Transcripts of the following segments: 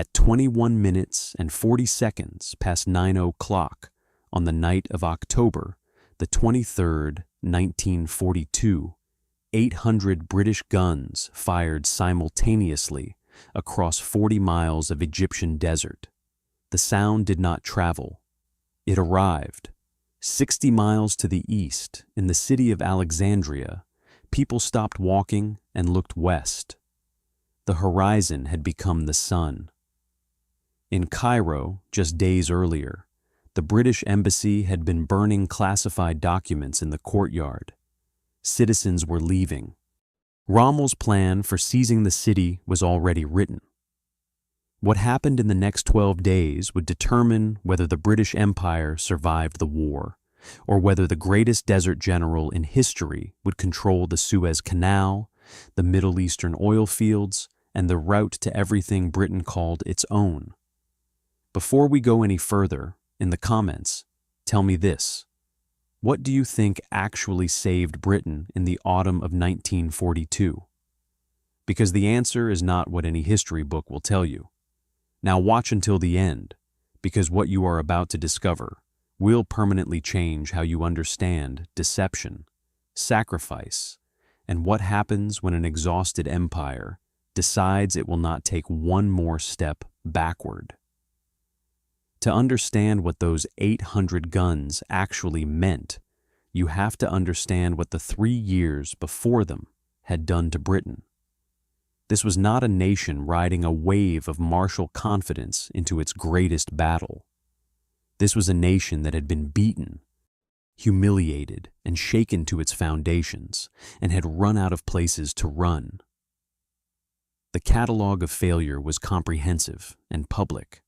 At 21 minutes and 40 seconds past 9 o'clock on the night of October the 23rd, 1942, 800 British guns fired simultaneously across 40 miles of Egyptian desert. The sound did not travel. It arrived. 60 miles to the east, in the city of Alexandria, people stopped walking and looked west. The horizon had become the sun. In Cairo, just days earlier, the British embassy had been burning classified documents in the courtyard. Citizens were leaving. Rommel's plan for seizing the city was already written. What happened in the next 12 days would determine whether the British Empire survived the war, or whether the greatest desert general in history would control the Suez Canal, the Middle Eastern oil fields, and the route to everything Britain called its own. Before we go any further, in the comments, tell me this. What do you think actually saved Britain in the autumn of 1942? Because the answer is not what any history book will tell you. Now watch until the end, because what you are about to discover will permanently change how you understand deception, sacrifice, and what happens when an exhausted empire decides it will not take one more step backward. To understand what those 800 guns actually meant, you have to understand what the 3 years before them had done to Britain. This was not a nation riding a wave of martial confidence into its greatest battle. This was a nation that had been beaten, humiliated, and shaken to its foundations, and had run out of places to run. The catalog of failure was comprehensive and public.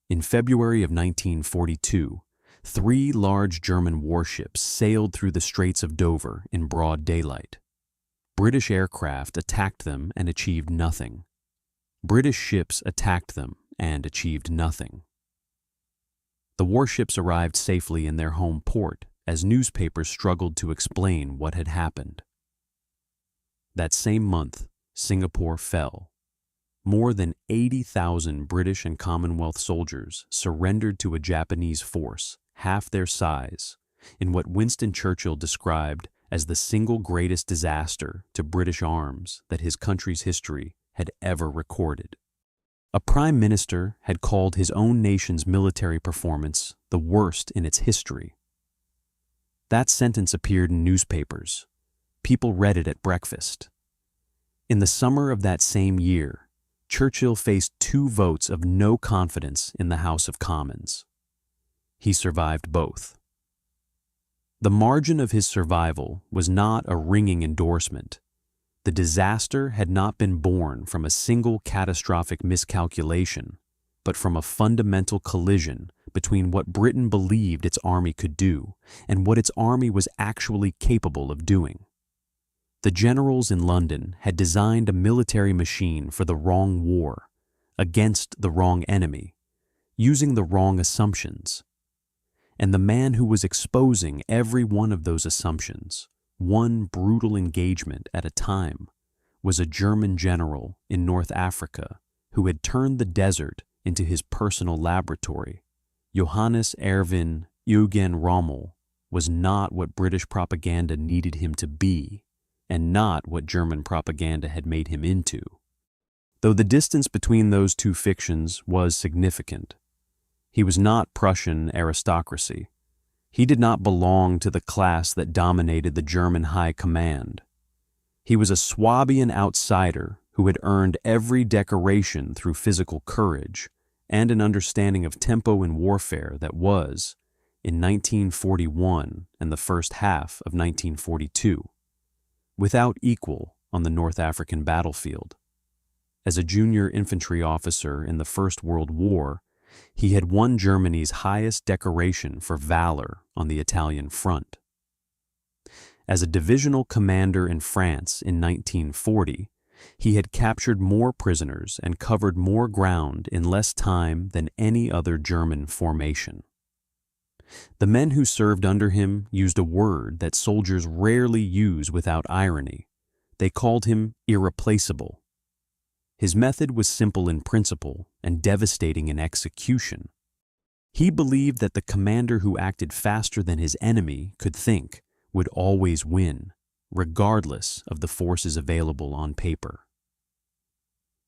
In February of 1942, 3 large German warships sailed through the Straits of Dover in broad daylight. British aircraft attacked them and achieved nothing. British ships attacked them and achieved nothing. The warships arrived safely in their home port as newspapers struggled to explain what had happened. That same month, Singapore fell. More than 80,000 British and Commonwealth soldiers surrendered to a Japanese force half their size in what Winston Churchill described as the single greatest disaster to British arms that his country's history had ever recorded. A prime minister had called his own nation's military performance the worst in its history. That sentence appeared in newspapers. People read it at breakfast. In the summer of that same year, Churchill faced 2 votes of no confidence in the House of Commons. He survived both. The margin of his survival was not a ringing endorsement. The disaster had not been born from a single catastrophic miscalculation, but from a fundamental collision between what Britain believed its army could do and what its army was actually capable of doing. The generals in London had designed a military machine for the wrong war, against the wrong enemy, using the wrong assumptions. And the man who was exposing every one of those assumptions, one brutal engagement at a time, was a German general in North Africa who had turned the desert into his personal laboratory. Johannes Erwin Eugen Rommel was not what British propaganda needed him to be, and not what German propaganda had made him into. Though the distance between those 2 fictions was significant, he was not Prussian aristocracy. He did not belong to the class that dominated the German high command. He was a Swabian outsider who had earned every decoration through physical courage and an understanding of tempo in warfare that was, in 1941 and the first half of 1942, without equal on the North African battlefield. As a junior infantry officer in the First World War, he had won Germany's highest decoration for valor on the Italian front. As a divisional commander in France in 1940, he had captured more prisoners and covered more ground in less time than any other German formation. The men who served under him used a word that soldiers rarely use without irony. They called him irreplaceable. His method was simple in principle and devastating in execution. He believed that the commander who acted faster than his enemy could think would always win, regardless of the forces available on paper.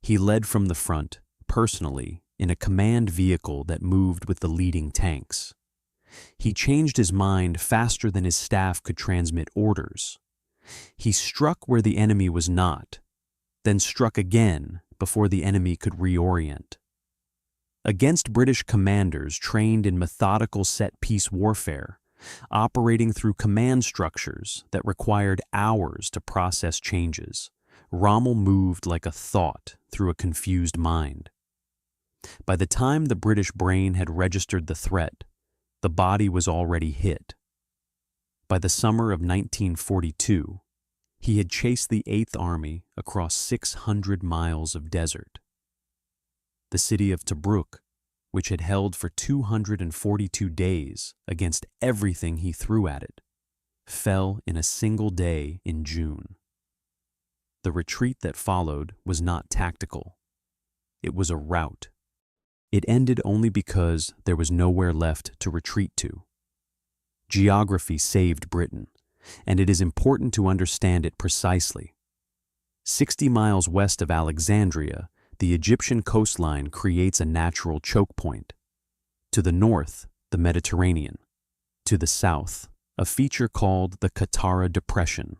He led from the front, personally, in a command vehicle that moved with the leading tanks. He changed his mind faster than his staff could transmit orders. He struck where the enemy was not, then struck again before the enemy could reorient. Against British commanders trained in methodical set-piece warfare, operating through command structures that required hours to process changes, Rommel moved like a thought through a confused mind. By the time the British brain had registered the threat, the body was already hit. By the summer of 1942, he had chased the Eighth Army across 600 miles of desert. The city of Tobruk, which had held for 242 days against everything he threw at it, fell in a single day in June. The retreat that followed was not tactical. It was a rout. It ended only because there was nowhere left to retreat to. Geography saved Britain, and it is important to understand it precisely. 60 miles west of Alexandria, the Egyptian coastline creates a natural choke point. To the north, the Mediterranean. To the south, a feature called the Qattara Depression,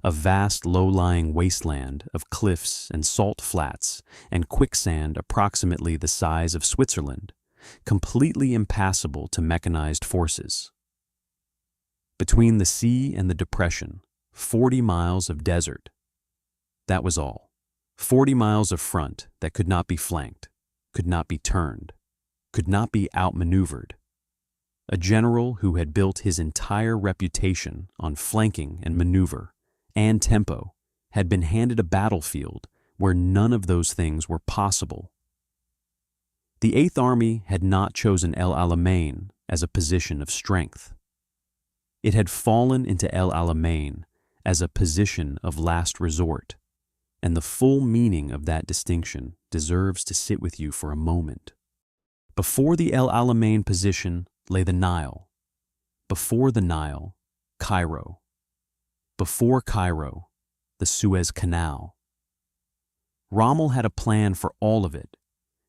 a vast low-lying wasteland of cliffs and salt flats and quicksand approximately the size of Switzerland, completely impassable to mechanized forces. Between the sea and the depression, 40 miles of desert. That was all. 40 miles of front that could not be flanked, could not be turned, could not be outmaneuvered. A general who had built his entire reputation on flanking and maneuver and tempo had been handed a battlefield where none of those things were possible. The Eighth Army had not chosen El Alamein as a position of strength. It had fallen into El Alamein as a position of last resort, and the full meaning of that distinction deserves to sit with you for a moment. Before the El Alamein position lay the Nile. Before the Nile, Cairo. Before Cairo, the Suez Canal. Rommel had a plan for all of it.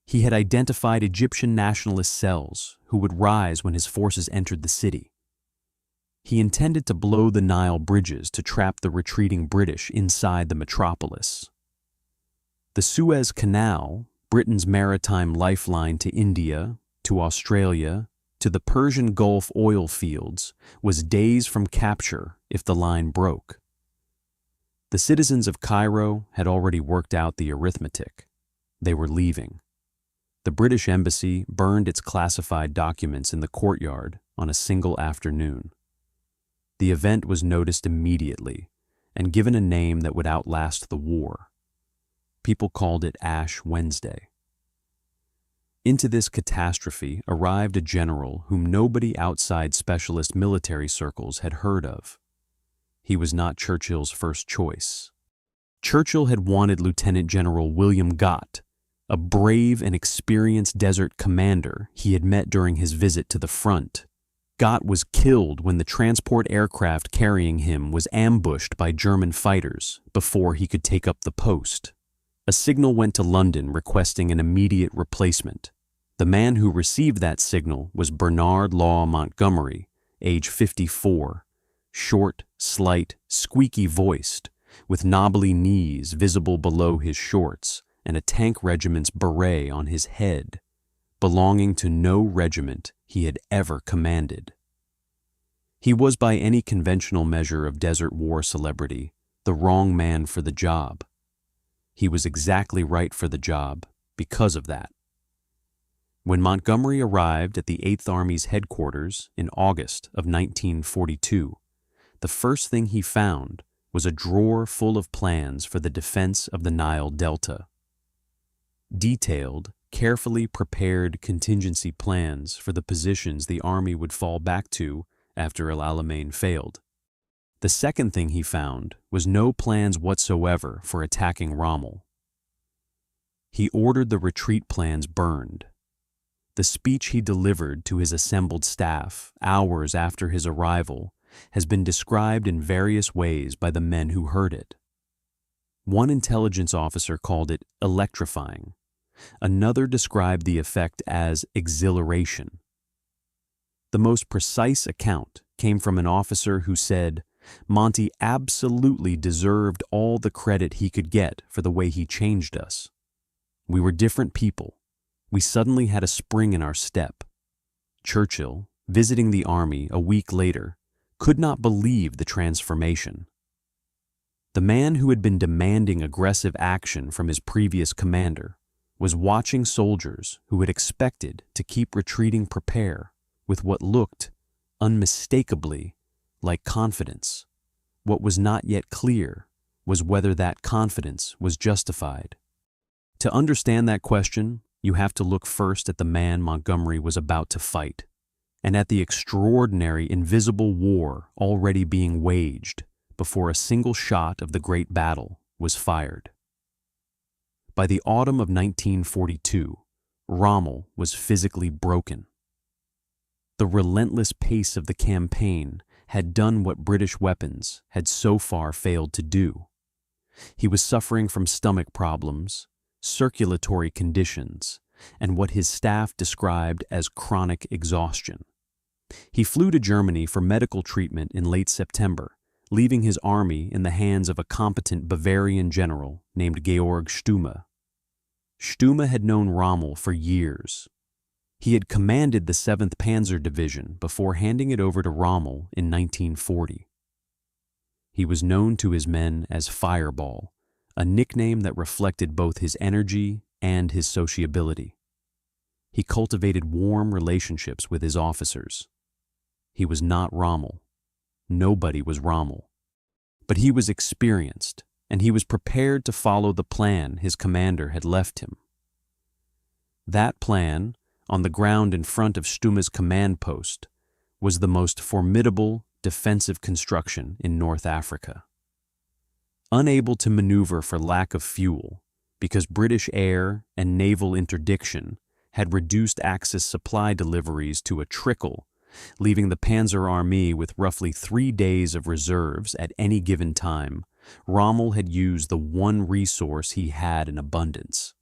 He had identified Egyptian nationalist cells who would rise when his forces entered the city. He intended to blow the Nile bridges to trap the retreating British inside the metropolis. The Suez Canal, Britain's maritime lifeline to India, to Australia, to the Persian Gulf oil fields, was days from capture if the line broke. The citizens of Cairo had already worked out the arithmetic. They were leaving. The British embassy burned its classified documents in the courtyard on a single afternoon. The event was noticed immediately and given a name that would outlast the war. People called it Ash Wednesday. Into this catastrophe arrived a general whom nobody outside specialist military circles had heard of. He was not Churchill's first choice. Churchill had wanted Lieutenant General William Gott, a brave and experienced desert commander he had met during his visit to the front. Gott was killed when the transport aircraft carrying him was ambushed by German fighters before he could take up the post. A signal went to London requesting an immediate replacement. The man who received that signal was Bernard Law Montgomery, age 54, short, slight, squeaky-voiced, with knobbly knees visible below his shorts and a tank regiment's beret on his head, belonging to no regiment he had ever commanded. He was by any conventional measure of desert war celebrity the wrong man for the job. He was exactly right for the job because of that. When Montgomery arrived at the Eighth Army's headquarters in August of 1942, the first thing he found was a drawer full of plans for the defense of the Nile Delta. Detailed, carefully prepared contingency plans for the positions the Army would fall back to after El Alamein failed. The second thing he found was no plans whatsoever for attacking Rommel. He ordered the retreat plans burned. The speech he delivered to his assembled staff hours after his arrival has been described in various ways by the men who heard it. One intelligence officer called it electrifying. Another described the effect as exhilaration. The most precise account came from an officer who said Monty absolutely deserved all the credit he could get for the way he changed us. We were different people. We suddenly had a spring in our step. Churchill, visiting the army a week later, could not believe the transformation. The man who had been demanding aggressive action from his previous commander was watching soldiers who had expected to keep retreating prepare with what looked unmistakably like confidence. What was not yet clear was whether that confidence was justified. To understand that question, you have to look first at the man Montgomery was about to fight, and at the extraordinary invisible war already being waged before a single shot of the great battle was fired. By the autumn of 1942, Rommel was physically broken. The relentless pace of the campaign had done what British weapons had so far failed to do. He was suffering from stomach problems, circulatory conditions, and what his staff described as chronic exhaustion. He flew to Germany for medical treatment in late September, leaving his army in the hands of a competent Bavarian general named Georg Stumme. Stumme had known Rommel for years. He had commanded the 7th Panzer Division before handing it over to Rommel in 1940. He was known to his men as Fireball, a nickname that reflected both his energy and his sociability. He cultivated warm relationships with his officers. He was not Rommel. Nobody was Rommel. But he was experienced, and he was prepared to follow the plan his commander had left him. That plan, on the ground in front of Stumme's command post, was the most formidable defensive construction in North Africa. Unable to maneuver for lack of fuel, because British air and naval interdiction had reduced Axis supply deliveries to a trickle, leaving the Panzer Army with roughly 3 days of reserves at any given time, Rommel had used the one resource he had in abundance: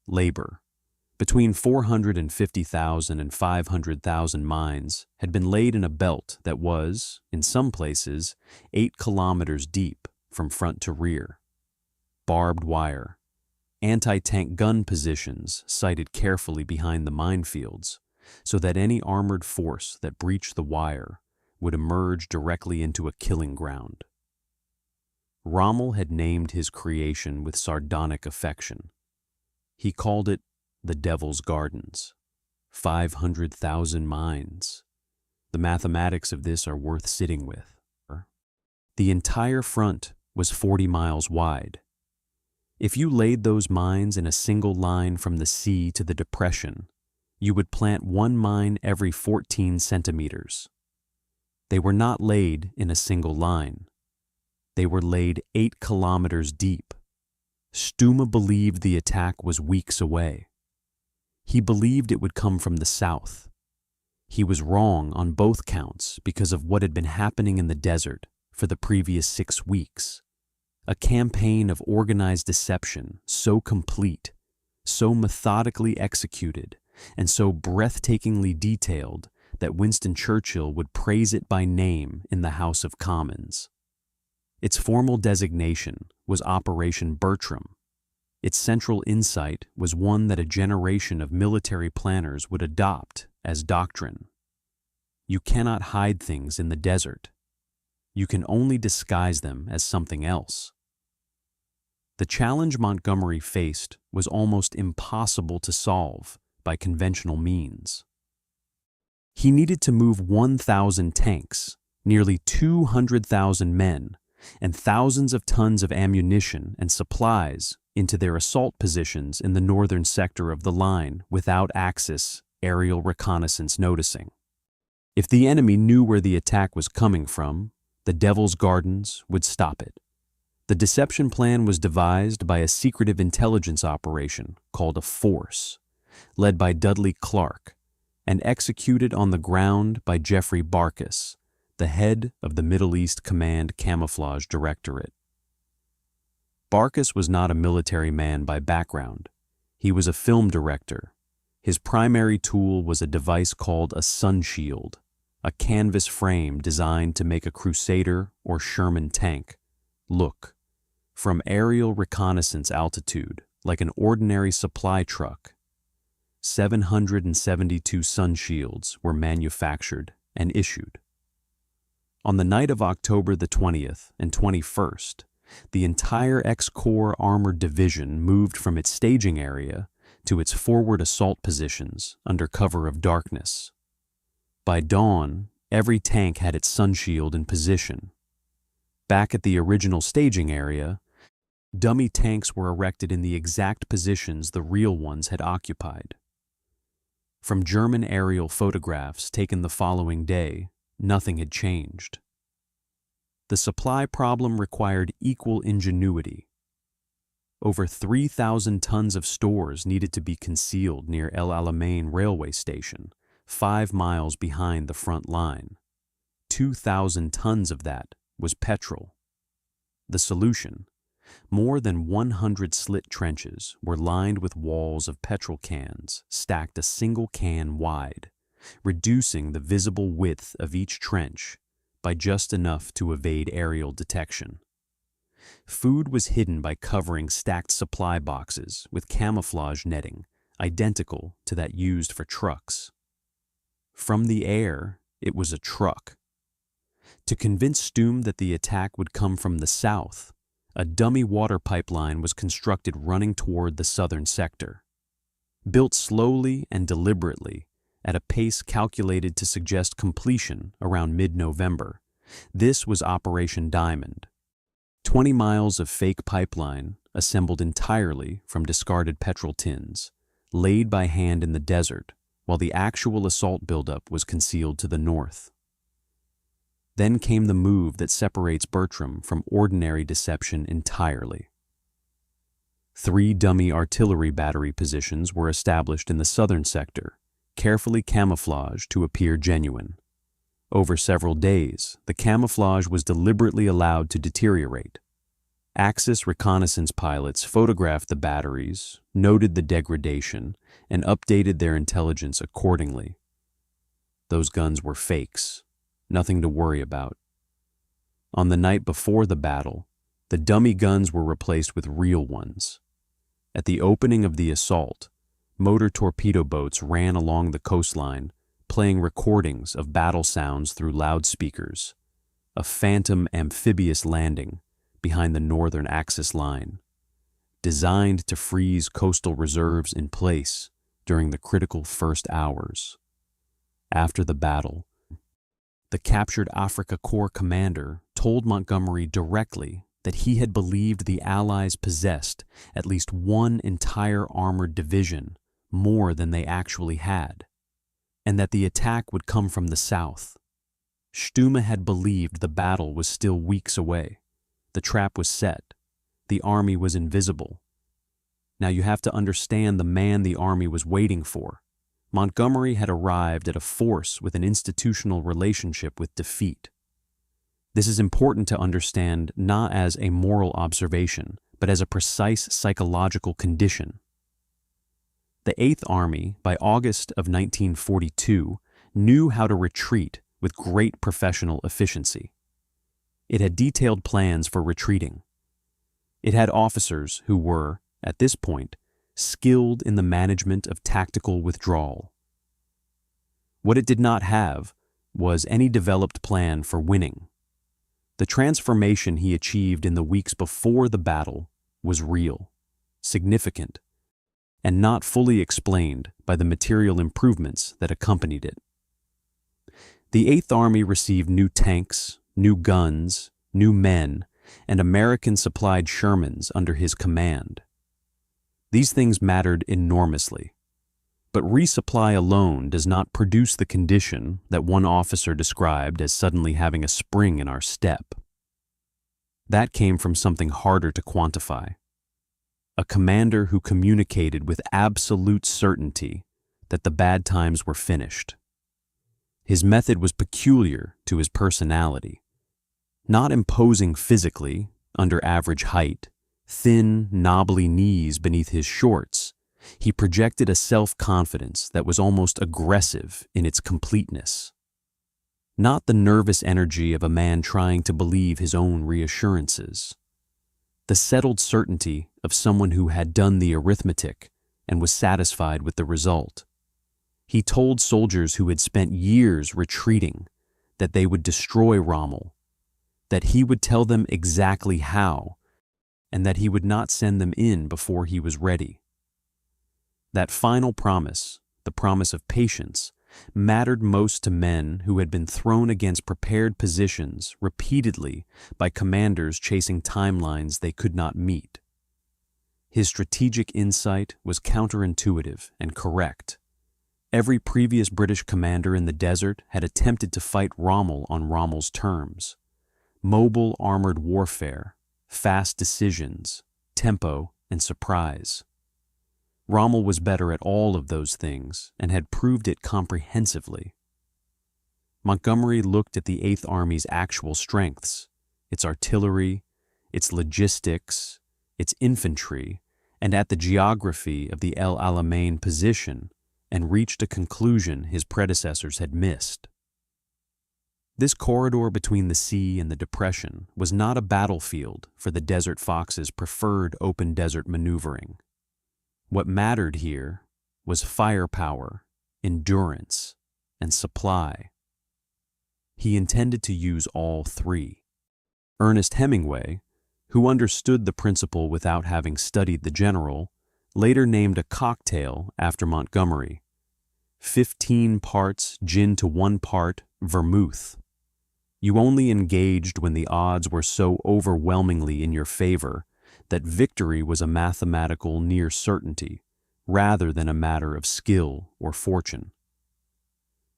labor. Between 450,000 and 500,000 mines had been laid in a belt that was, in some places, 8 kilometers deep from front to rear. Barbed wire, anti-tank gun positions sited carefully behind the minefields, so that any armored force that breached the wire would emerge directly into a killing ground. Rommel had named his creation with sardonic affection. He called it the Devil's Gardens. 500,000 mines. The mathematics of this are worth sitting with. The entire front was 40 miles wide. If you laid those mines in a single line from the sea to the depression, you would plant one mine every 14 centimeters. They were not laid in a single line. They were laid 8 kilometers deep. Stumme believed the attack was weeks away. He believed it would come from the south. He was wrong on both counts because of what had been happening in the desert for the previous 6 weeks. A campaign of organized deception so complete, so methodically executed, and so breathtakingly detailed that Winston Churchill would praise it by name in the House of Commons. Its formal designation was Operation Bertram. Its central insight was one that a generation of military planners would adopt as doctrine. You cannot hide things in the desert. You can only disguise them as something else. The challenge Montgomery faced was almost impossible to solve by conventional means. He needed to move 1,000 tanks, nearly 200,000 men, and thousands of tons of ammunition and supplies into their assault positions in the northern sector of the line without Axis aerial reconnaissance noticing. If the enemy knew where the attack was coming from, the Devil's Gardens would stop it. The deception plan was devised by a secretive intelligence operation called a force, led by Dudley Clark, and executed on the ground by Jeffrey Barkas, the head of the Middle East Command Camouflage Directorate. Barkas was not a military man by background. He was a film director. His primary tool was a device called a sun shield, a canvas frame designed to make a Crusader or Sherman tank look, from aerial reconnaissance altitude, like an ordinary supply truck. 772 sun shields were manufactured and issued. On the night of October the 20th and 21st, the entire X-Corps Armored Division moved from its staging area to its forward assault positions under cover of darkness. By dawn, every tank had its sunshield in position. Back at the original staging area, dummy tanks were erected in the exact positions the real ones had occupied. From German aerial photographs taken the following day, nothing had changed. The supply problem required equal ingenuity. Over 3,000 tons of stores needed to be concealed near El Alamein railway station, 5 miles behind the front line. 2,000 tons of that was petrol. The solution: more than 100 slit trenches were lined with walls of petrol cans stacked a single can wide, reducing the visible width of each trench by just enough to evade aerial detection. Food was hidden by covering stacked supply boxes with camouflage netting identical to that used for trucks. From the air, it was a truck. To convince Stumm that the attack would come from the south, a dummy water pipeline was constructed running toward the southern sector. Built slowly and deliberately, at a pace calculated to suggest completion around mid-November, this was Operation Diamond. 20 miles of fake pipeline, assembled entirely from discarded petrol tins, laid by hand in the desert, while the actual assault buildup was concealed to the north. Then came the move that separates Bertram from ordinary deception entirely. 3 dummy artillery battery positions were established in the southern sector, carefully camouflaged to appear genuine. Over several days, the camouflage was deliberately allowed to deteriorate. Axis reconnaissance pilots photographed the batteries, noted the degradation, and updated their intelligence accordingly. Those guns were fakes, nothing to worry about. On the night before the battle, the dummy guns were replaced with real ones. At the opening of the assault, motor torpedo boats ran along the coastline, playing recordings of battle sounds through loudspeakers. A phantom amphibious landing behind the northern Axis line, designed to freeze coastal reserves in place during the critical first hours. After the battle, the captured Afrika Korps commander told Montgomery directly that he had believed the Allies possessed at least one entire armored division more than they actually had, and that the attack would come from the south. Stumm had believed the battle was still weeks away. The trap was set. The army was invisible. Now you have to understand the man the army was waiting for. Montgomery had arrived at a force with an institutional relationship with defeat. This is important to understand not as a moral observation, but as a precise psychological condition. The Eighth Army, by August of 1942, knew how to retreat with great professional efficiency. It had detailed plans for retreating. It had officers who were, at this point, skilled in the management of tactical withdrawal. What it did not have was any developed plan for winning. The transformation he achieved in the weeks before the battle was real, significant, and not fully explained by the material improvements that accompanied it. The Eighth Army received new tanks, new guns, new men, and American-supplied Shermans under his command. These things mattered enormously. But resupply alone does not produce the condition that one officer described as suddenly having a spring in our step. That came from something harder to quantify. A commander who communicated with absolute certainty that the bad times were finished. His method was peculiar to his personality. Not imposing physically, under average height, thin, knobbly knees beneath his shorts, he projected a self-confidence that was almost aggressive in its completeness. Not the nervous energy of a man trying to believe his own reassurances. The settled certainty of someone who had done the arithmetic and was satisfied with the result. He told soldiers who had spent years retreating that they would destroy Rommel, that he would tell them exactly how, and that he would not send them in before he was ready. That final promise, the promise of patience, mattered most to men who had been thrown against prepared positions repeatedly by commanders chasing timelines they could not meet. His strategic insight was counterintuitive and correct. Every previous British commander in the desert had attempted to fight Rommel on Rommel's terms. Mobile armored warfare, fast decisions, tempo, and surprise. Rommel was better at all of those things and had proved it comprehensively. Montgomery looked at the Eighth Army's actual strengths, its artillery, its logistics, its infantry, and at the geography of the El Alamein position, and reached a conclusion his predecessors had missed. This corridor between the sea and the depression was not a battlefield for the Desert Fox's preferred open desert maneuvering. What mattered here was firepower, endurance, and supply. He intended to use all three. Ernest Hemingway, who understood the principle without having studied the general, later named a cocktail after Montgomery. 15 parts gin to 1 part vermouth. You only engaged when the odds were so overwhelmingly in your favor that victory was a mathematical near certainty rather than a matter of skill or fortune.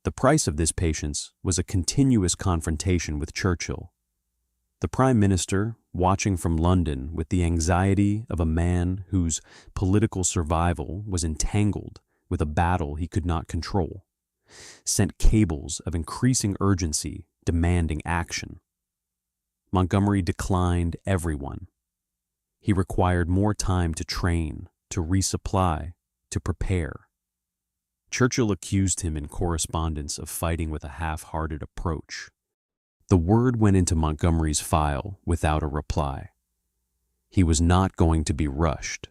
The price of this patience was a continuous confrontation with Churchill. The Prime Minister, watching from London with the anxiety of a man whose political survival was entangled with a battle he could not control, sent cables of increasing urgency demanding action. Montgomery declined everyone. He required more time to train, to resupply, to prepare. Churchill accused him in correspondence of fighting with a half-hearted approach. The word went into Montgomery's file without a reply. He was not going to be rushed.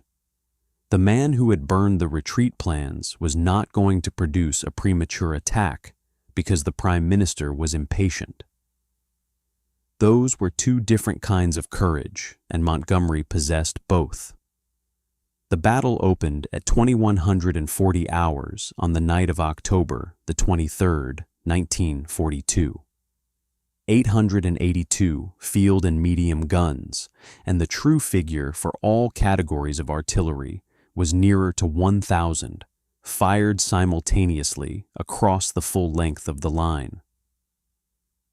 The man who had burned the retreat plans was not going to produce a premature attack because the Prime Minister was impatient. Those were two different kinds of courage, and Montgomery possessed both. The battle opened at 2140 hours on the night of October the 23rd, 1942. 882 field and medium guns, and the true figure for all categories of artillery was nearer to 1,000, fired simultaneously across the full length of the line.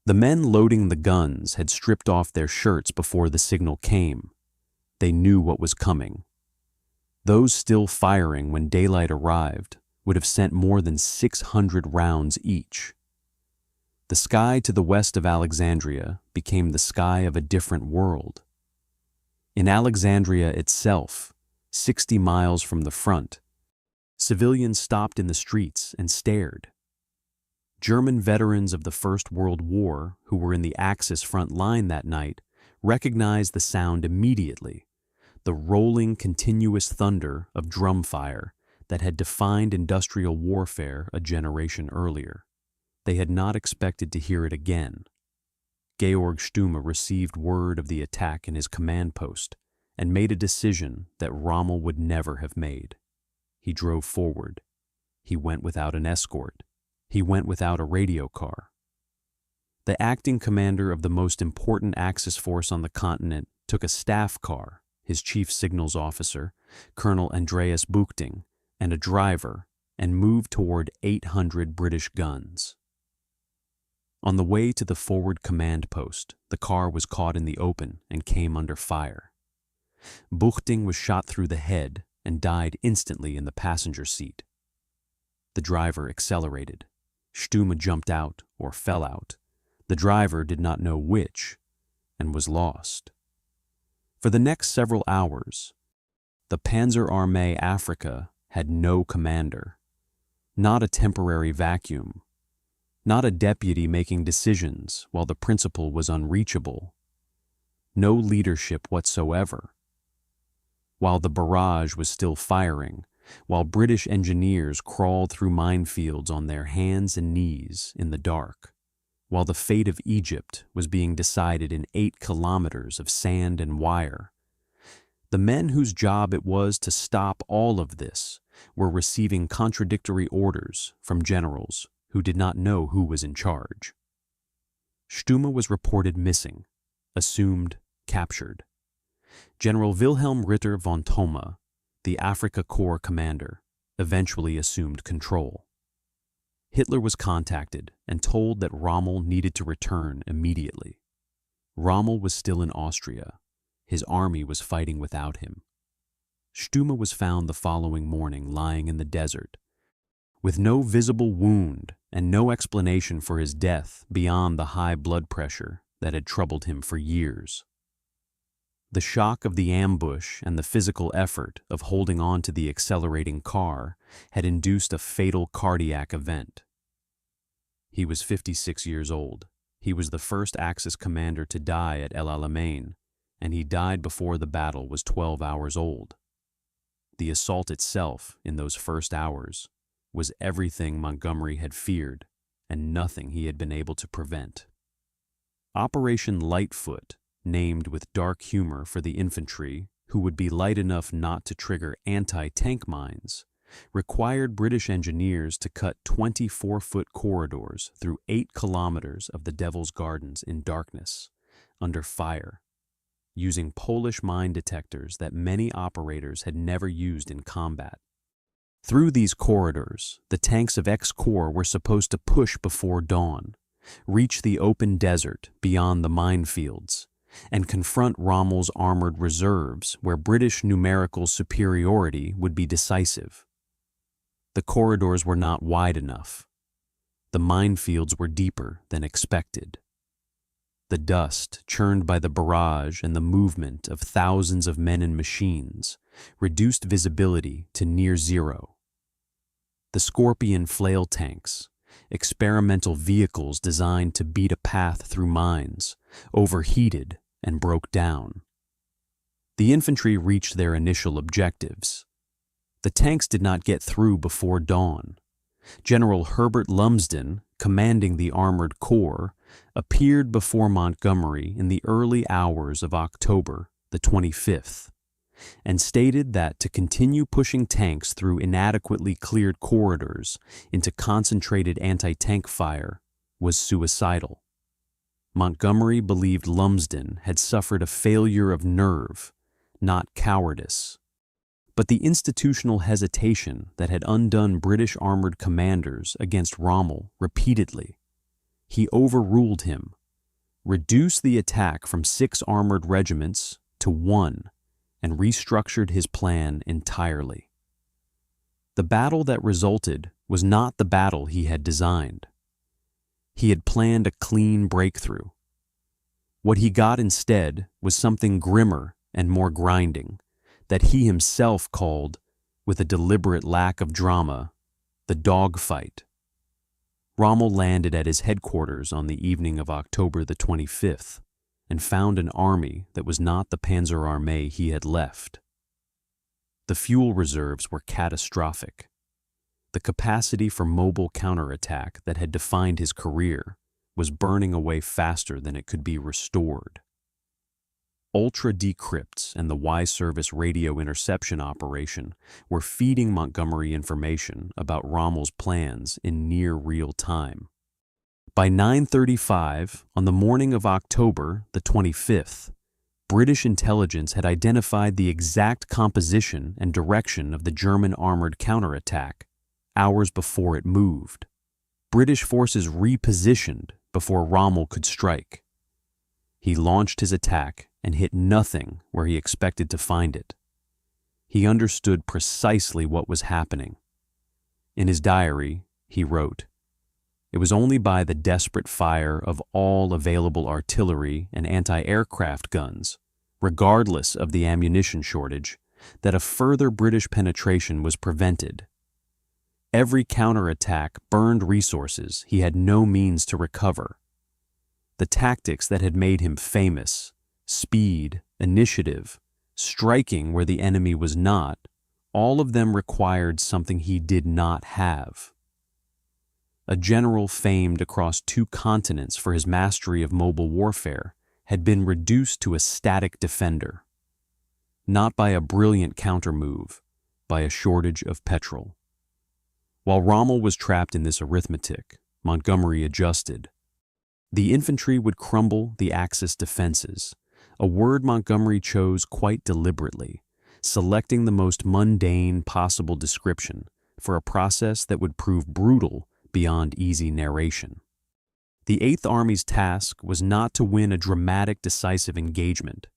The men loading the guns had stripped off their shirts before the signal came. They knew what was coming. Those still firing when daylight arrived would have sent more than 600 rounds each. The sky to the west of Alexandria became the sky of a different world. In Alexandria itself, 60 miles from the front, civilians stopped in the streets and stared. German veterans of the First World War who were in the Axis front line that night recognized the sound immediately, the rolling, continuous thunder of drum fire that had defined industrial warfare a generation earlier. They had not expected to hear it again. Georg Stumme received word of the attack in his command post and made a decision that Rommel would never have made. He drove forward. He went without an escort. He went without a radio car. The acting commander of the most important Axis force on the continent took a staff car, his chief signals officer, Colonel Andreas Buchting, and a driver, and moved toward 800 British guns. On the way to the forward command post, the car was caught in the open and came under fire. Buchting was shot through the head and died instantly in the passenger seat. The driver accelerated. Stumme jumped out or fell out. The driver did not know which and was lost. For the next several hours, the Panzerarmee Africa had no commander, not a temporary vacuum, not a deputy making decisions while the principal was unreachable, no leadership whatsoever. While the barrage was still firing, while British engineers crawled through minefields on their hands and knees in the dark, while the fate of Egypt was being decided in 8 kilometers of sand and wire, the men whose job it was to stop all of this were receiving contradictory orders from generals who did not know who was in charge. Stumme was reported missing, assumed captured. General Wilhelm Ritter von Thoma, the Africa Corps commander, eventually assumed control. Hitler was contacted and told that Rommel needed to return immediately. Rommel was still in Austria. His army was fighting without him. Stumme was found the following morning lying in the desert, with no visible wound and no explanation for his death beyond the high blood pressure that had troubled him for years. The shock of the ambush and the physical effort of holding on to the accelerating car had induced a fatal cardiac event. He was 56 years old. He was the first Axis commander to die at El Alamein, and he died before the battle was 12 hours old. The assault itself, in those first hours, was everything Montgomery had feared and nothing he had been able to prevent. Operation Lightfoot, named with dark humor for the infantry who would be light enough not to trigger anti-tank mines, required British engineers to cut 24-foot corridors through 8 kilometers of the Devil's Gardens in darkness, under fire, using Polish mine detectors that many operators had never used in combat. Through these corridors, the tanks of X-Corps were supposed to push before dawn, reach the open desert beyond the minefields, and confront Rommel's armored reserves where British numerical superiority would be decisive. The corridors were not wide enough. The minefields were deeper than expected. The dust, churned by the barrage and the movement of thousands of men and machines, reduced visibility to near zero. The Scorpion flail tanks, experimental vehicles designed to beat a path through mines, overheated and broke down. The infantry reached their initial objectives. The tanks did not get through before dawn. General Herbert Lumsden, commanding the Armored Corps, appeared before Montgomery in the early hours of October the 25th, and stated that to continue pushing tanks through inadequately cleared corridors into concentrated anti-tank fire was suicidal. Montgomery believed Lumsden had suffered a failure of nerve, not cowardice. But the institutional hesitation that had undone British armored commanders against Rommel repeatedly. He overruled him, reduced the attack from 6 armored regiments to 1, and restructured his plan entirely. The battle that resulted was not the battle he had designed. He had planned a clean breakthrough. What he got instead was something grimmer and more grinding, that he himself called, with a deliberate lack of drama, the dogfight. Rommel landed at his headquarters on the evening of October the 25th and found an army that was not the Panzerarmee he had left. The fuel reserves were catastrophic. The capacity for mobile counterattack that had defined his career was burning away faster than it could be restored. Ultra-decrypts and the Y-Service radio interception operation were feeding Montgomery information about Rommel's plans in near real time. By 9:35 on the morning of October the 25th, British intelligence had identified the exact composition and direction of the German armored counterattack hours before it moved. British forces repositioned before Rommel could strike. He launched his attack and hit nothing where he expected to find it. He understood precisely what was happening. In his diary, he wrote, "It was only by the desperate fire of all available artillery and anti-aircraft guns, regardless of the ammunition shortage, that a further British penetration was prevented. Every counterattack burned resources he had no means to recover. The tactics that had made him famous, speed, initiative, striking where the enemy was not, all of them required something he did not have. A general famed across 2 continents for his mastery of mobile warfare had been reduced to a static defender, not by a brilliant counter-move, by a shortage of petrol." While Rommel was trapped in this arithmetic, Montgomery adjusted. The infantry would crumble the Axis defenses, a word Montgomery chose quite deliberately, selecting the most mundane possible description for a process that would prove brutal beyond easy narration. The Eighth Army's task was not to win a dramatic, decisive engagement.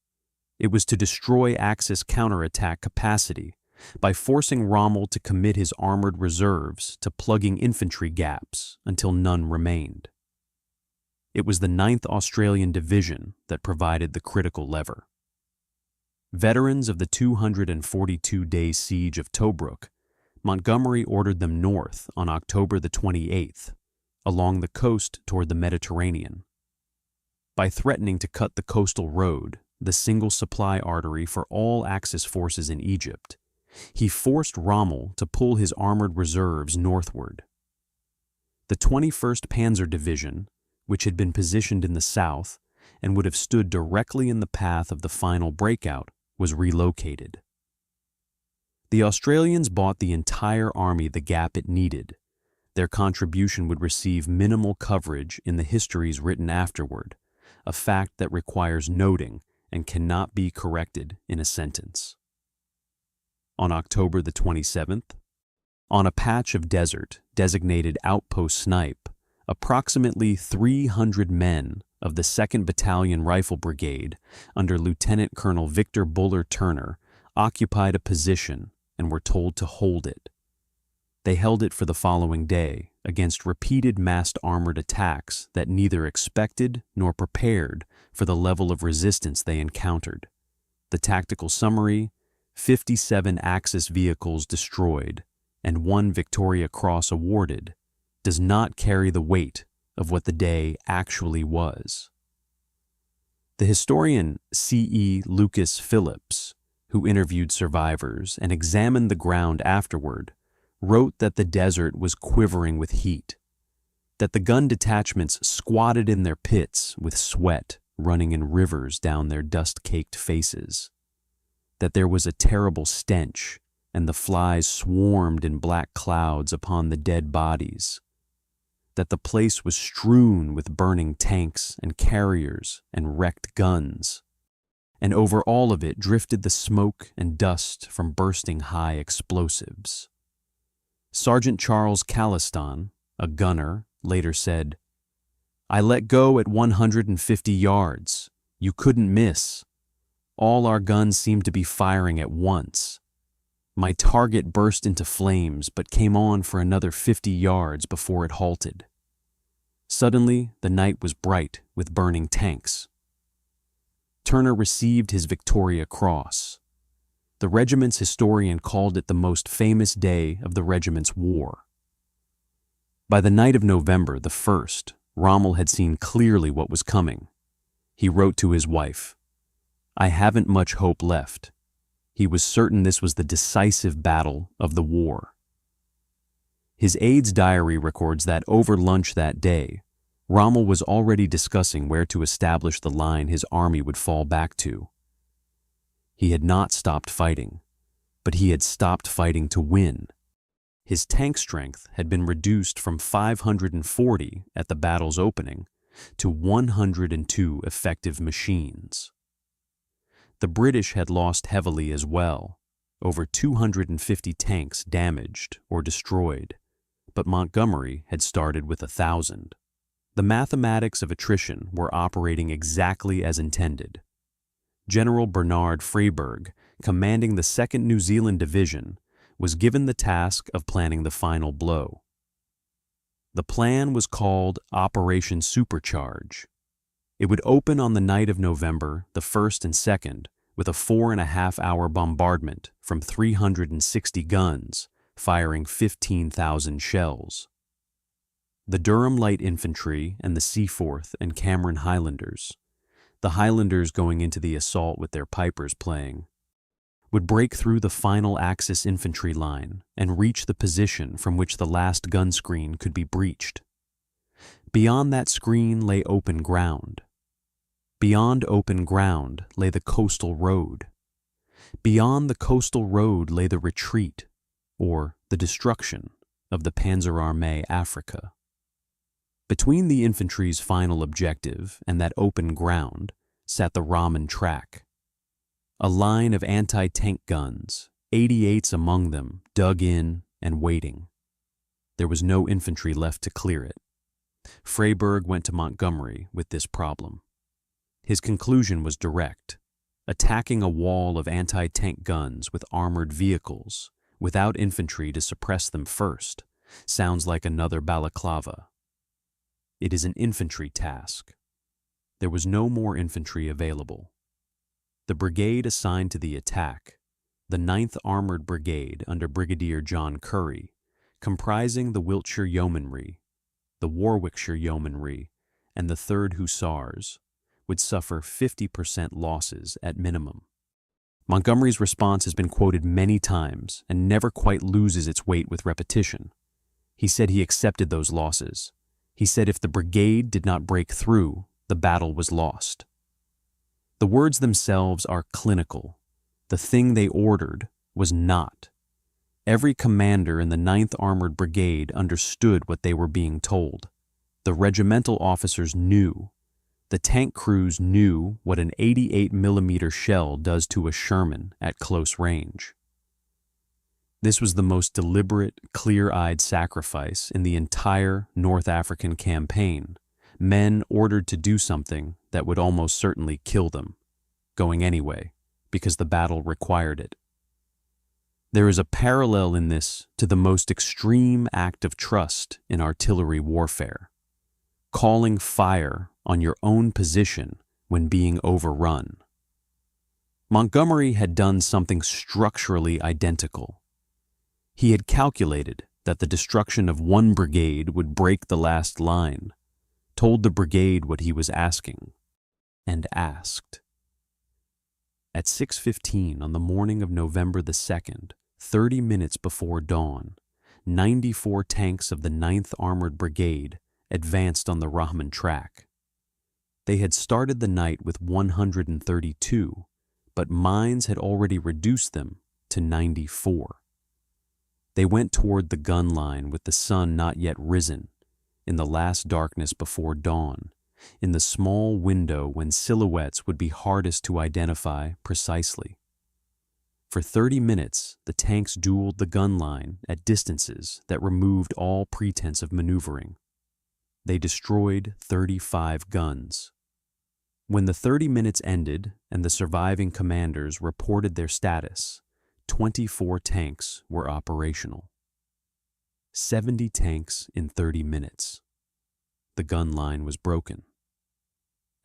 It was to destroy Axis counterattack capacity by forcing Rommel to commit his armored reserves to plugging infantry gaps until none remained. It was the 9th Australian Division that provided the critical lever. Veterans of the 242-day siege of Tobruk, Montgomery ordered them north on October the 28th, along the coast toward the Mediterranean. By threatening to cut the coastal road, the single supply artery for all Axis forces in Egypt, he forced Rommel to pull his armored reserves northward. The 21st Panzer Division, which had been positioned in the south and would have stood directly in the path of the final breakout, was relocated. The Australians bought the entire army the gap it needed. Their contribution would receive minimal coverage in the histories written afterward, a fact that requires noting and cannot be corrected in a sentence. On October the 27th, on a patch of desert designated Outpost Snipe, approximately 300 men of the 2nd Battalion Rifle Brigade under Lieutenant Colonel Victor Buller Turner occupied a position and were told to hold it. They held it for the following day against repeated massed armored attacks that neither expected nor prepared for the level of resistance they encountered. The tactical summary: 57 Axis vehicles destroyed and 1 Victoria Cross awarded, does not carry the weight of what the day actually was. The historian C.E. Lucas Phillips, who interviewed survivors and examined the ground afterward, wrote that the desert was quivering with heat, that the gun detachments squatted in their pits with sweat running in rivers down their dust-caked faces, that there was a terrible stench and the flies swarmed in black clouds upon the dead bodies, that the place was strewn with burning tanks and carriers and wrecked guns, and over all of it drifted the smoke and dust from bursting high explosives. Sergeant Charles Calliston, a gunner, later said, "I let go at 150 yards. You couldn't miss. All our guns seemed to be firing at once. My target burst into flames but came on for another 50 yards before it halted. Suddenly, the night was bright with burning tanks." Turner received his Victoria Cross. The regiment's historian called it the most famous day of the regiment's war. By the night of November the 1st, Rommel had seen clearly what was coming. He wrote to his wife, "I haven't much hope left." He was certain this was the decisive battle of the war. His aide's diary records that over lunch that day, Rommel was already discussing where to establish the line his army would fall back to. He had not stopped fighting, but he had stopped fighting to win. His tank strength had been reduced from 540 at the battle's opening to 102 effective machines. The British had lost heavily as well, over 250 tanks damaged or destroyed, but Montgomery had started with 1,000. The mathematics of attrition were operating exactly as intended. General Bernard Freyberg, commanding the 2nd New Zealand Division, was given the task of planning the final blow. The plan was called Operation Supercharge. It would open on the night of November the 1st and 2nd with a 4.5-hour bombardment from 360 guns, firing 15,000 shells. The Durham Light Infantry and the Seaforth and Cameron Highlanders, the Highlanders going into the assault with their pipers playing, would break through the final Axis infantry line and reach the position from which the last gun screen could be breached. Beyond that screen lay open ground. Beyond open ground lay the coastal road. Beyond the coastal road lay the retreat, or the destruction, of the Panzerarmee Africa. Between the infantry's final objective and that open ground sat the Rommel track. A line of anti-tank guns, 88s among them, dug in and waiting. There was no infantry left to clear it. Freyberg went to Montgomery with this problem. His conclusion was direct. Attacking a wall of anti-tank guns with armored vehicles, without infantry to suppress them first, sounds like another balaclava. It is an infantry task. There was no more infantry available. The brigade assigned to the attack, the 9th Armored Brigade under Brigadier John Curry, comprising the Wiltshire Yeomanry, the Warwickshire Yeomanry, and the 3rd Hussars, would suffer 50% losses at minimum. Montgomery's response has been quoted many times and never quite loses its weight with repetition. He said he accepted those losses. He said if the brigade did not break through, the battle was lost. The words themselves are clinical. The thing they ordered was not. Every commander in the 9th Armored Brigade understood what they were being told. The regimental officers knew. The tank crews knew what an 88mm shell does to a Sherman at close range. This was the most deliberate, clear-eyed sacrifice in the entire North African campaign. Men ordered to do something that would almost certainly kill them, going anyway, because the battle required it. There is a parallel in this to the most extreme act of trust in artillery warfare, calling fire on your own position when being overrun. Montgomery had done something structurally identical. He had calculated that the destruction of one brigade would break the last line, told the brigade what he was asking, and asked. At 6:15 on the morning of November the 2nd, 30 minutes before dawn, 94 tanks of the 9th Armored Brigade advanced on the Rommel track. They had started the night with 132, but mines had already reduced them to 94. They went toward the gun line with the sun not yet risen, in the last darkness before dawn, in the small window when silhouettes would be hardest to identify precisely. For 30 minutes, the tanks dueled the gun line at distances that removed all pretense of maneuvering. They destroyed 35 guns. When the 30 minutes ended and the surviving commanders reported their status, 24 tanks were operational. 70 tanks in 30 minutes. The gun line was broken.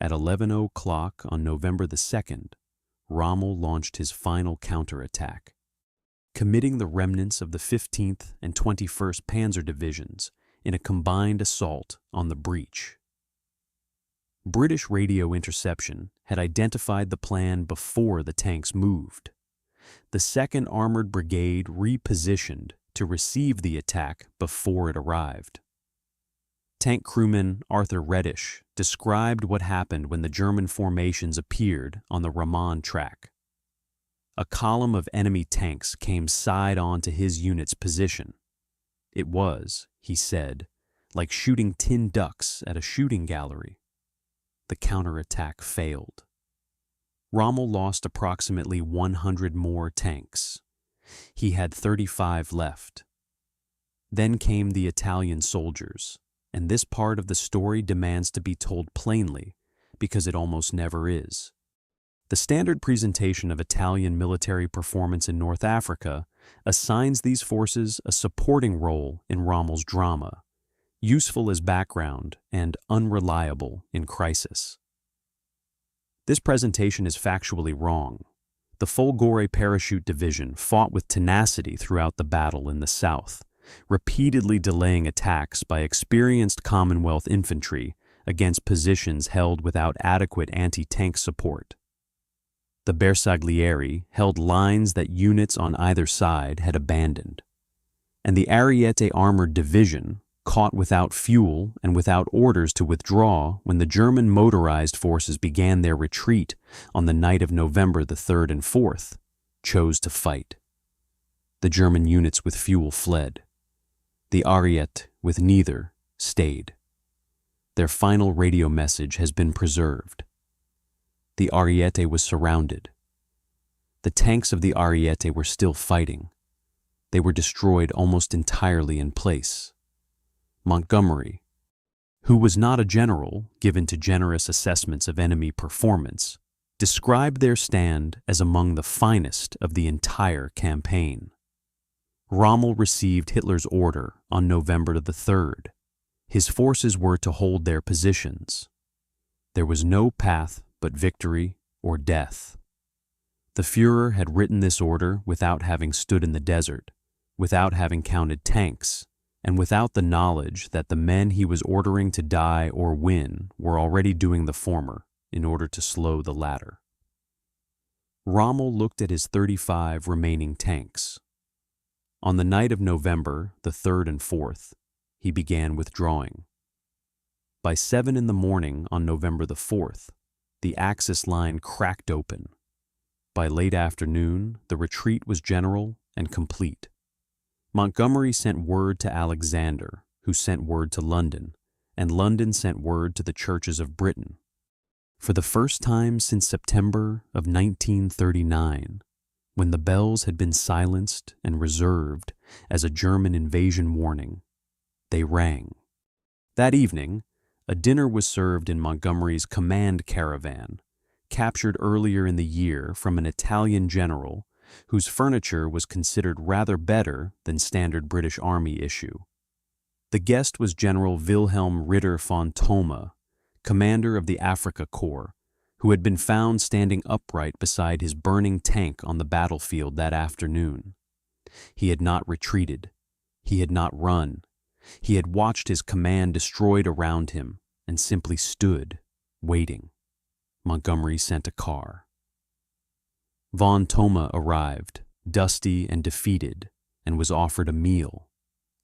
At 11 o'clock on November the 2nd, Rommel launched his final counterattack, committing the remnants of the 15th and 21st Panzer Divisions in a combined assault on the breach. British radio interception had identified the plan before the tanks moved. The 2nd Armored Brigade repositioned to receive the attack before it arrived. Tank crewman Arthur Reddish described what happened when the German formations appeared on the Rommel track. A column of enemy tanks came side-on to his unit's position. It was, he said, like shooting tin ducks at a shooting gallery. The counterattack failed. Rommel lost approximately 100 more tanks. He had 35 left. Then came the Italian soldiers, and this part of the story demands to be told plainly, because it almost never is. The standard presentation of Italian military performance in North Africa assigns these forces a supporting role in Rommel's drama, useful as background and unreliable in crisis. This presentation is factually wrong. The Folgore Parachute Division fought with tenacity throughout the battle in the south, repeatedly delaying attacks by experienced Commonwealth infantry against positions held without adequate anti-tank support. The Bersaglieri held lines that units on either side had abandoned, and the Ariete Armored Division caught without fuel and without orders to withdraw when the German motorized forces began their retreat on the night of November the 3rd and 4th, chose to fight. The German units with fuel fled. The Ariete with neither stayed. Their final radio message has been preserved. The Ariete was surrounded. The tanks of the Ariete were still fighting. They were destroyed almost entirely in place. Montgomery, who was not a general given to generous assessments of enemy performance, described their stand as among the finest of the entire campaign. Rommel received Hitler's order on November the 3rd. His forces were to hold their positions. There was no path but victory or death. The Führer had written this order without having stood in the desert, without having counted tanks, and without the knowledge that the men he was ordering to die or win were already doing the former in order to slow the latter. Rommel looked at his 35 remaining tanks. On the night of November the 3rd and 4th, he began withdrawing. By 7 in the morning on November the 4th, the Axis line cracked open. By late afternoon, the retreat was general and complete. Montgomery sent word to Alexander, who sent word to London, and London sent word to the churches of Britain. For the first time since September of 1939, when the bells had been silenced and reserved as a German invasion warning, they rang. That evening, a dinner was served in Montgomery's command caravan, captured earlier in the year from an Italian general whose furniture was considered rather better than standard British Army issue. The guest was General Wilhelm Ritter von Thoma, commander of the Africa Corps, who had been found standing upright beside his burning tank on the battlefield that afternoon. He had not retreated. He had not run. He had watched his command destroyed around him and simply stood, waiting. Montgomery sent a car. Von Thoma arrived, dusty and defeated, and was offered a meal.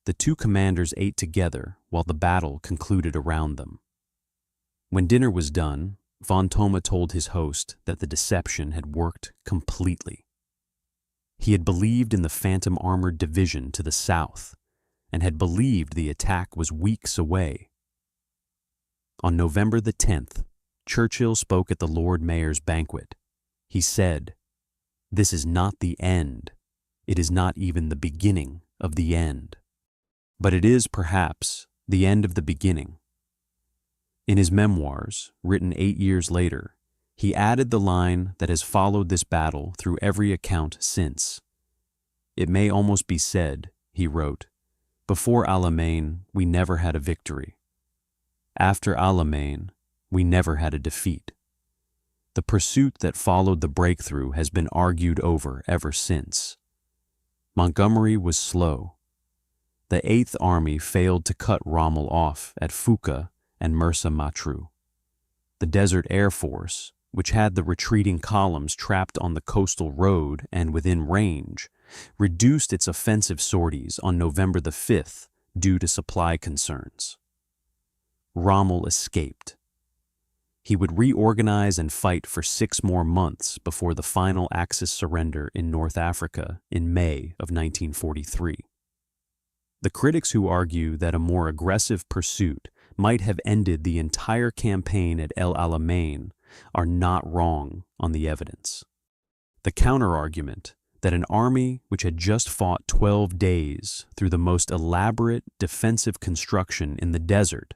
The two commanders ate together while the battle concluded around them. When dinner was done, von Thoma told his host that the deception had worked completely. He had believed in the Phantom Armored Division to the south, and had believed the attack was weeks away. On November the 10th, Churchill spoke at the Lord Mayor's banquet. He said, "This is not the end. It is not even the beginning of the end. But it is, perhaps, the end of the beginning." In his memoirs, written 8 years later, he added the line that has followed this battle through every account since. "It may almost be said," he wrote, "before Alamein, we never had a victory. After Alamein, we never had a defeat. The pursuit that followed the breakthrough has been argued over ever since. Montgomery was slow. The Eighth Army failed to cut Rommel off at Fuka and Mersa Matruh. The Desert Air Force, which had the retreating columns trapped on the coastal road and within range, reduced its offensive sorties on November the 5th due to supply concerns. Rommel escaped. He would reorganize and fight for 6 more months before the final Axis surrender in North Africa in May of 1943. The critics who argue that a more aggressive pursuit might have ended the entire campaign at El Alamein are not wrong on the evidence. The counterargument, that an army which had just fought 12 days through the most elaborate defensive construction in the desert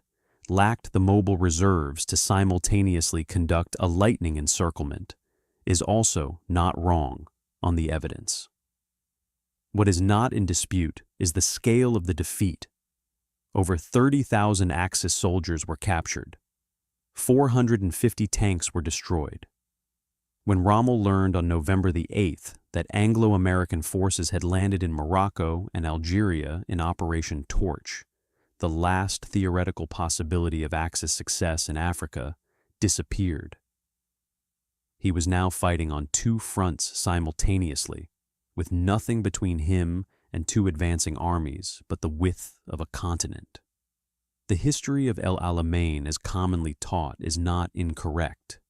lacked the mobile reserves to simultaneously conduct a lightning encirclement is also not wrong on the evidence. What is not in dispute is the scale of the defeat. Over 30,000 Axis soldiers were captured. 450 tanks were destroyed. When Rommel learned on November the 8th that Anglo-American forces had landed in Morocco and Algeria in Operation Torch, the last theoretical possibility of Axis success in Africa disappeared. He was now fighting on two fronts simultaneously, with nothing between him and two advancing armies but the width of a continent. The history of El Alamein, as commonly taught, is not incorrect.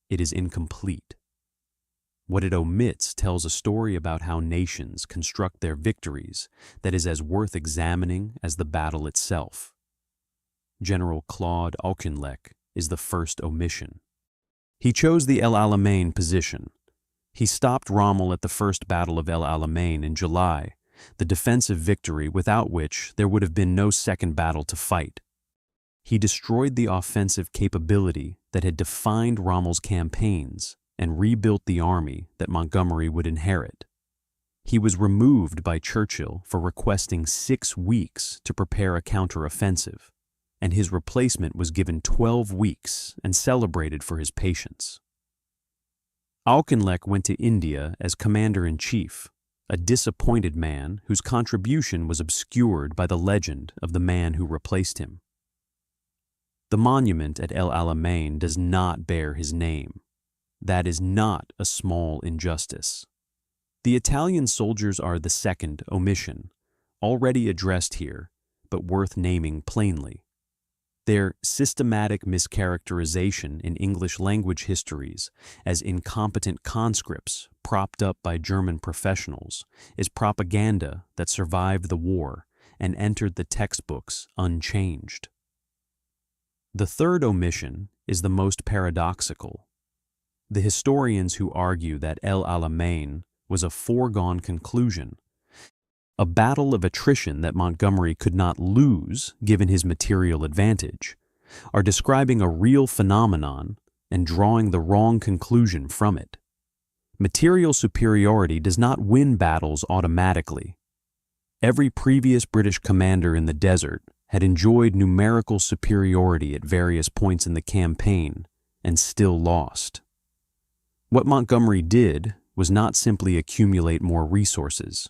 It is incomplete. What it omits tells a story about how nations construct their victories that is as worth examining as the battle itself. General Claude Auchinleck is the first omission. He chose the El Alamein position. He stopped Rommel at the First Battle of El Alamein in July, the defensive victory without which there would have been no second battle to fight. He destroyed the offensive capability that had defined Rommel's campaigns and rebuilt the army that Montgomery would inherit. He was removed by Churchill for requesting 6 weeks to prepare a counteroffensive, and his replacement was given 12 weeks and celebrated for his patience. Auchinleck went to India as commander-in-chief, a disappointed man whose contribution was obscured by the legend of the man who replaced him. The monument at El Alamein does not bear his name. That is not a small injustice. The Italian soldiers are the second omission, already addressed here, but worth naming plainly. Their systematic mischaracterization in English language histories as incompetent conscripts propped up by German professionals is propaganda that survived the war and entered the textbooks unchanged. The third omission is the most paradoxical. The historians who argue that El Alamein was a foregone conclusion, a battle of attrition that Montgomery could not lose given his material advantage, are describing a real phenomenon and drawing the wrong conclusion from it. Material superiority does not win battles automatically. Every previous British commander in the desert had enjoyed numerical superiority at various points in the campaign and still lost. What Montgomery did was not simply accumulate more resources.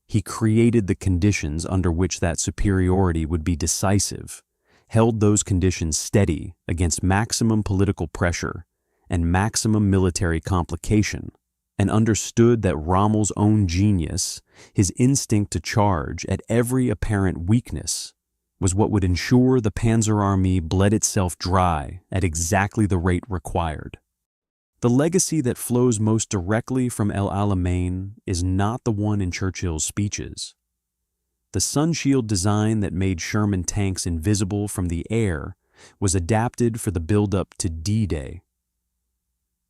He created the conditions under which that superiority would be decisive, held those conditions steady against maximum political pressure and maximum military complication, and understood that Rommel's own genius, his instinct to charge at every apparent weakness, was what would ensure the Panzer Army bled itself dry at exactly the rate required. The legacy that flows most directly from El Alamein is not the one in Churchill's speeches. The sunshield design that made Sherman tanks invisible from the air was adapted for the build-up to D-Day.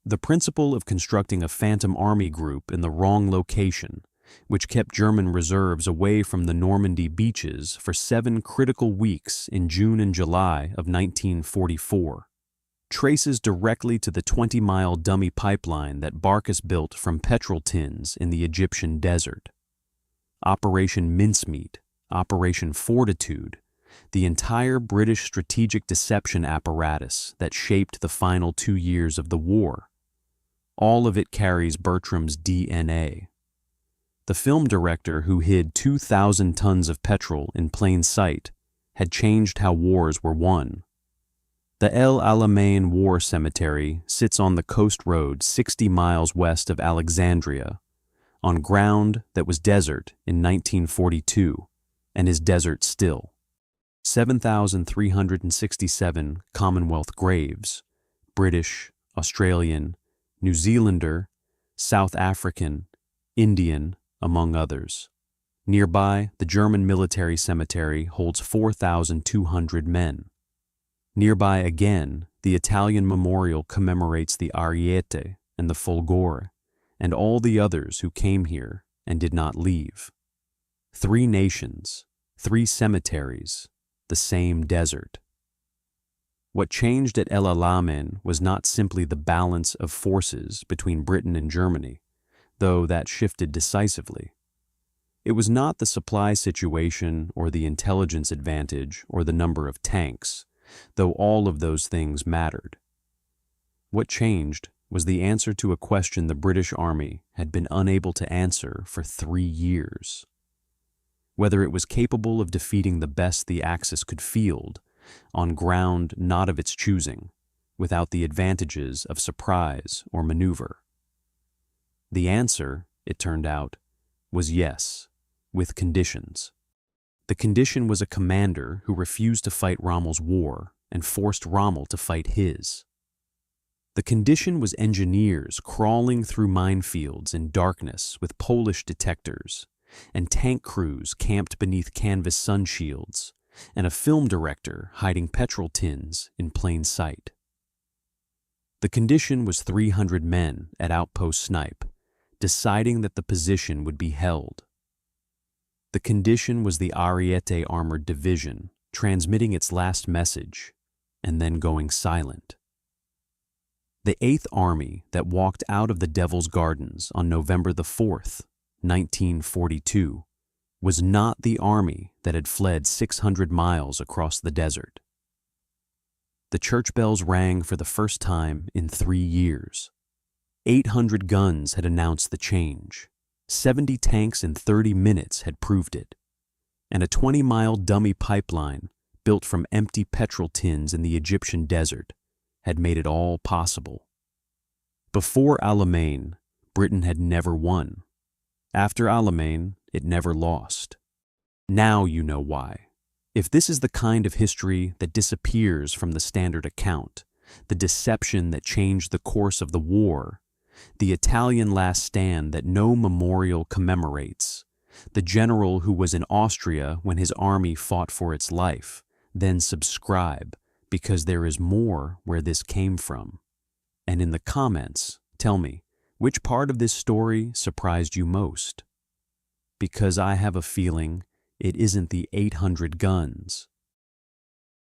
The principle of constructing a phantom army group in the wrong location, which kept German reserves away from the Normandy beaches for 7 critical weeks in June and July of 1944, traces directly to the 20-mile dummy pipeline that Barkas built from petrol tins in the Egyptian desert. Operation Mincemeat, Operation Fortitude, the entire British strategic deception apparatus that shaped the final 2 years of the war. All of it carries Bertram's DNA. The film director who hid 2,000 tons of petrol in plain sight had changed how wars were won. The El Alamein War Cemetery sits on the coast road 60 miles west of Alexandria, on ground that was desert in 1942 and is desert still. 7,367 Commonwealth graves, British, Australian, New Zealander, South African, Indian, among others. Nearby, the German military cemetery holds 4,200 men. Nearby again, the Italian memorial commemorates the Ariete and the Folgore, and all the others who came here and did not leave. 3 nations, 3 cemeteries, the same desert. What changed at El Alamein was not simply the balance of forces between Britain and Germany, though that shifted decisively. It was not the supply situation or the intelligence advantage or the number of tanks, though all of those things mattered. What changed was the answer to a question the British Army had been unable to answer for 3 years. Whether it was capable of defeating the best the Axis could field, on ground not of its choosing, without the advantages of surprise or maneuver. The answer, it turned out, was yes, with conditions. The condition was a commander who refused to fight Rommel's war and forced Rommel to fight his. The condition was engineers crawling through minefields in darkness with Polish detectors, and tank crews camped beneath canvas sunshields, and a film director hiding petrol tins in plain sight. The condition was 300 men at Outpost Snipe, deciding that the position would be held. The condition was the Ariete Armored Division transmitting its last message and then going silent. The 8th Army that walked out of the Devil's Gardens on November the 4th, 1942, was not the army that had fled 600 miles across the desert. The church bells rang for the first time in 3 years. 800 guns had announced the change. 70 tanks in 30 minutes had proved it. And a 20-mile dummy pipeline built from empty petrol tins in the Egyptian desert had made it all possible. Before Alamein, Britain had never won. After Alamein, it never lost. Now you know why. If this is the kind of history that disappears from the standard account, the deception that changed the course of the war, the Italian last stand that no memorial commemorates, the general who was in Austria when his army fought for its life, then subscribe, because there is more where this came from. And in the comments, tell me, which part of this story surprised you most? Because I have a feeling it isn't the 800 guns,